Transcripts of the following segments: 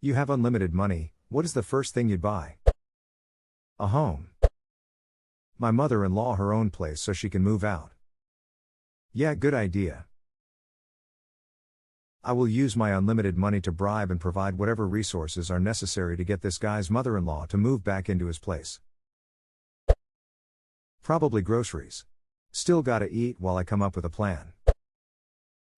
You have unlimited money, what is the first thing you'd buy? A home. My mother-in-law her own place so she can move out. Yeah, good idea. I will use my unlimited money to bribe and provide whatever resources are necessary to get this guy's mother-in-law to move back into his place. Probably groceries. Still gotta eat while I come up with a plan.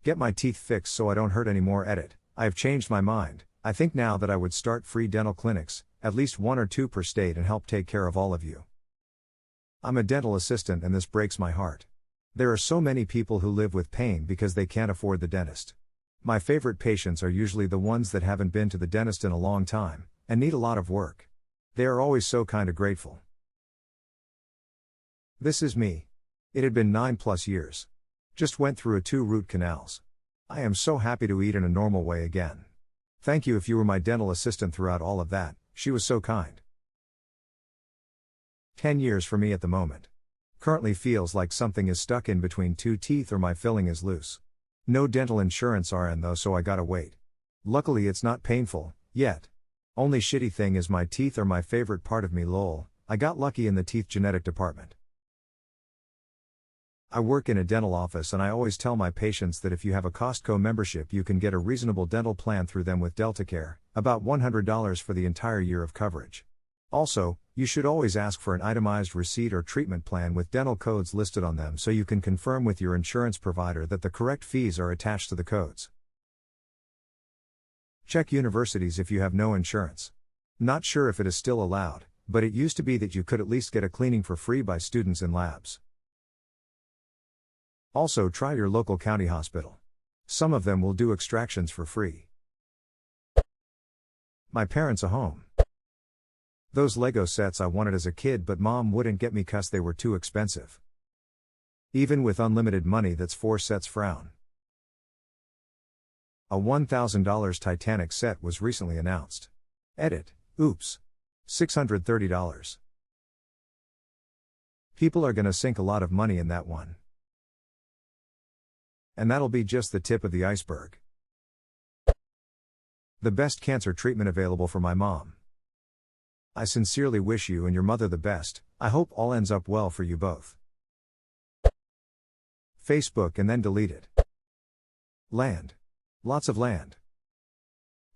Get my teeth fixed so I don't hurt anymore. Edit. I have changed my mind. I think now that I would start free dental clinics, at least 1 or 2 per state, and help take care of all of you. I'm a dental assistant and this breaks my heart. There are so many people who live with pain because they can't afford the dentist. My favorite patients are usually the ones that haven't been to the dentist in a long time, and need a lot of work. They are always so kinda grateful. This is me. It had been 9+ years. Just went through 2 root canals. I am so happy to eat in a normal way again. Thank you if you were my dental assistant throughout all of that, she was so kind. 10 years for me at the moment. Currently feels like something is stuck in between 2 teeth or my filling is loose. No dental insurance RN though, so I gotta wait. Luckily it's not painful, yet. Only shitty thing is my teeth are my favorite part of me, lol. I got lucky in the teeth genetic department. I work in a dental office and I always tell my patients that if you have a Costco membership you can get a reasonable dental plan through them with DeltaCare, about $100 for the entire year of coverage. Also, you should always ask for an itemized receipt or treatment plan with dental codes listed on them so you can confirm with your insurance provider that the correct fees are attached to the codes. Check universities if you have no insurance. Not sure if it is still allowed, but it used to be that you could at least get a cleaning for free by students in labs. Also try your local county hospital. Some of them will do extractions for free. My parents a home. Those Lego sets I wanted as a kid but mom wouldn't get me 'cause they were too expensive. Even with unlimited money that's 4 sets frown. A $1,000 Titanic set was recently announced. Edit. Oops. $630. People are gonna sink a lot of money in that one. And that'll be just the tip of the iceberg. The best cancer treatment available for my mom. I sincerely wish you and your mother the best. I hope all ends up well for you both. Facebook and then delete it. Land. Lots of land.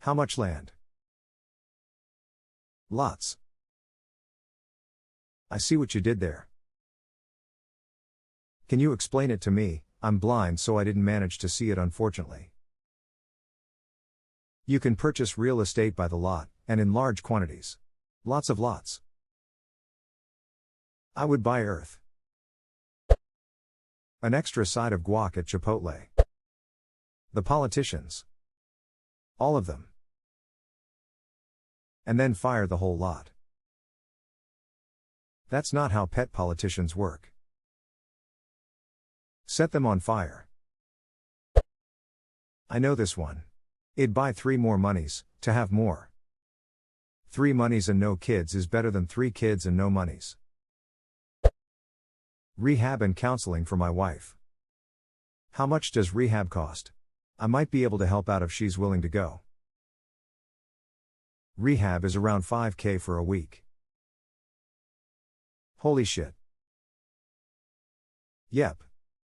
How much land? Lots. I see what you did there. Can you explain it to me? I'm blind so I didn't manage to see it unfortunately. You can purchase real estate by the lot, and in large quantities. Lots of lots. I would buy Earth. An extra side of guac at Chipotle. The politicians. All of them. And then fire the whole lot. That's not how pet politicians work. Set them on fire. I know this one. It'd buy 3 more monies, to have more. 3 monies and no kids is better than 3 kids and no monies. Rehab and counseling for my wife. How much does rehab cost? I might be able to help out if she's willing to go. Rehab is around $5,000 for a week. Holy shit. Yep.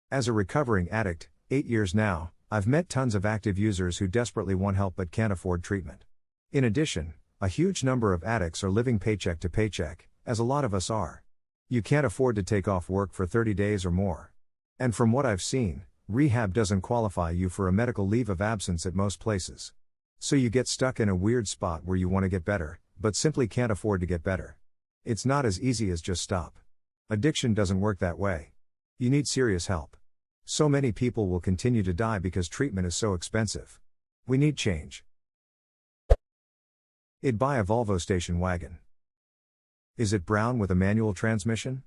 As a recovering addict, 8 years now, I've met tons of active users who desperately want help but can't afford treatment. In addition, a huge number of addicts are living paycheck to paycheck, as a lot of us are. You can't afford to take off work for 30 days or more. And from what I've seen, rehab doesn't qualify you for a medical leave of absence at most places. So you get stuck in a weird spot where you want to get better, but simply can't afford to get better. It's not as easy as just stop. Addiction doesn't work that way. You need serious help. So many people will continue to die because treatment is so expensive. We need change. I'd buy a Volvo station wagon. Is it brown with a manual transmission?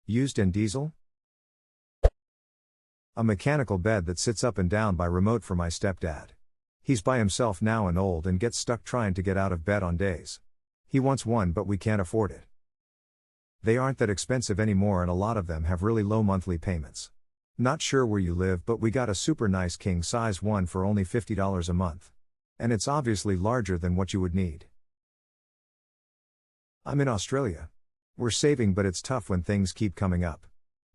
Used and diesel? A mechanical bed that sits up and down by remote for my stepdad. He's by himself now and old and gets stuck trying to get out of bed on days. He wants one but we can't afford it. They aren't that expensive anymore and a lot of them have really low monthly payments. Not sure where you live but we got a super nice king size one for only $50 a month. And it's obviously larger than what you would need. I'm in Australia. We're saving, but it's tough when things keep coming up.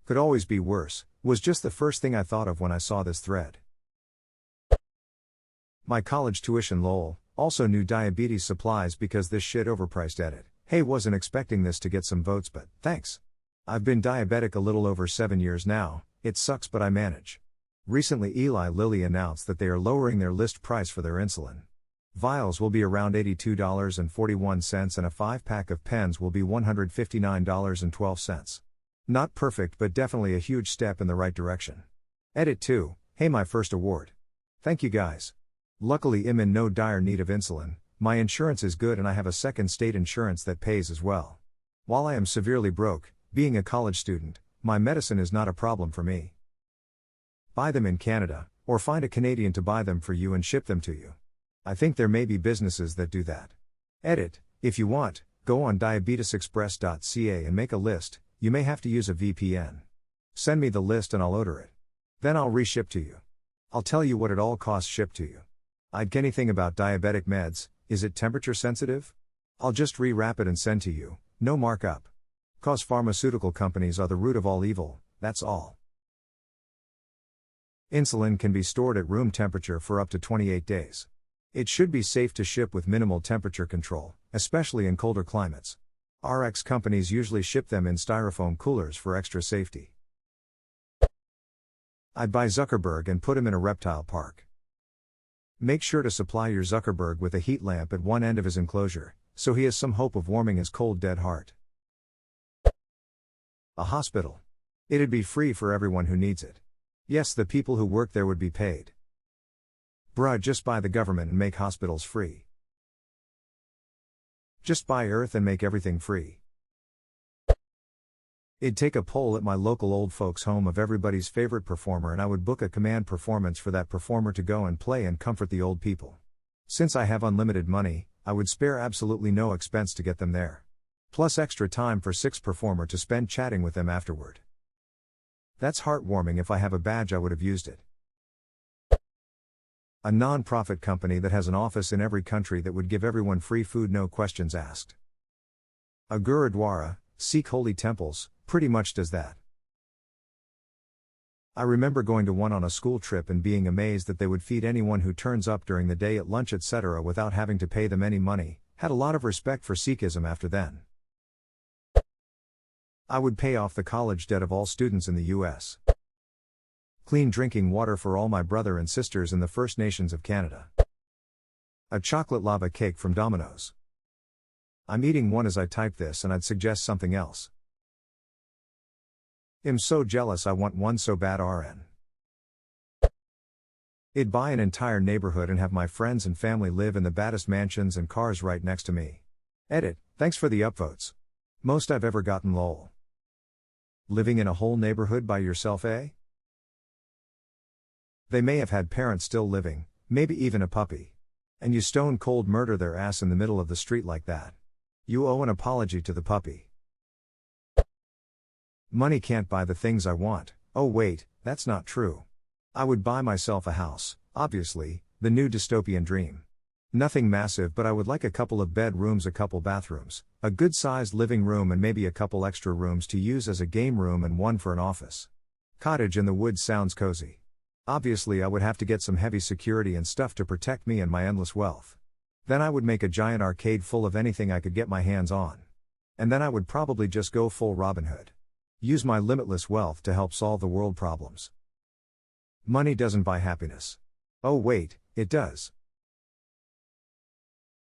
Could always be worse, was just the first thing I thought of when I saw this thread. My college tuition lol, also new diabetes supplies because this shit overpriced edit. Hey, wasn't expecting this to get some votes, but thanks. I've been diabetic a little over 7 years now, it sucks but I manage. Recently Eli Lilly announced that they are lowering their list price for their insulin. Vials will be around $82.41 and a 5-pack of pens will be $159.12. Not perfect but definitely a huge step in the right direction. Edit 2, hey, my first award. Thank you guys. Luckily I'm in no dire need of insulin, my insurance is good and I have a second state insurance that pays as well. While I am severely broke, being a college student, my medicine is not a problem for me. Buy them in Canada, or find a Canadian to buy them for you and ship them to you. I think there may be businesses that do that. Edit, if you want, go on diabetesexpress.ca and make a list, you may have to use a VPN. Send me the list and I'll order it. Then I'll reship to you. I'll tell you what it all costs shipped to you. I'd get anything about diabetic meds, is it temperature sensitive? I'll just rewrap it and send to you, no markup. 'Cause pharmaceutical companies are the root of all evil, that's all. Insulin can be stored at room temperature for up to 28 days. It should be safe to ship with minimal temperature control, especially in colder climates. RX companies usually ship them in styrofoam coolers for extra safety. I'd buy Zuckerberg and put him in a reptile park. Make sure to supply your Zuckerberg with a heat lamp at one end of his enclosure, so he has some hope of warming his cold dead heart. A hospital. It'd be free for everyone who needs it. Yes, the people who work there would be paid. Bruh, just buy the government and make hospitals free. Just buy Earth and make everything free. It'd take a poll at my local old folks' home of everybody's favorite performer and I would book a command performance for that performer to go and play and comfort the old people. Since I have unlimited money, I would spare absolutely no expense to get them there. Plus extra time for 6 performer to spend chatting with them afterward. That's heartwarming. If I have a badge I would have used it. A non-profit company that has an office in every country that would give everyone free food, no questions asked. A Gurudwara, Sikh holy temples, pretty much does that. I remember going to one on a school trip and being amazed that they would feed anyone who turns up during the day at lunch etc. without having to pay them any money. Had a lot of respect for Sikhism after then. I would pay off the college debt of all students in the US. Clean drinking water for all my brother and sisters in the First Nations of Canada. A chocolate lava cake from Domino's. I'm eating one as I type this and I'd suggest something else. I'm so jealous, I want one so bad RN. I'd buy an entire neighborhood and have my friends and family live in the baddest mansions and cars right next to me. Edit, thanks for the upvotes. Most I've ever gotten lol. Living in a whole neighborhood by yourself, eh? They may have had parents still living, maybe even a puppy. And you stone cold murder their ass in the middle of the street like that. You owe an apology to the puppy. Money can't buy the things I want. Oh wait, that's not true. I would buy myself a house, obviously, the new dystopian dream. Nothing massive, but I would like a couple of bedrooms, a couple bathrooms, a good-sized living room and maybe a couple extra rooms to use as a game room and one for an office. Cottage in the woods sounds cozy. Obviously I would have to get some heavy security and stuff to protect me and my endless wealth. Then I would make a giant arcade full of anything I could get my hands on. And then I would probably just go full Robin Hood. Use my limitless wealth to help solve the world problems. Money doesn't buy happiness. Oh wait, it does.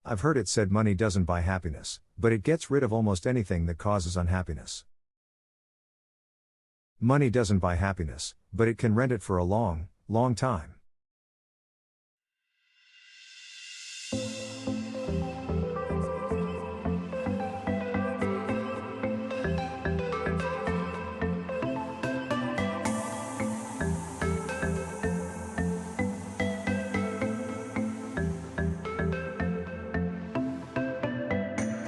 I've heard it said money doesn't buy happiness, but it gets rid of almost anything that causes unhappiness. Money doesn't buy happiness, but it can rent it for a long, long time.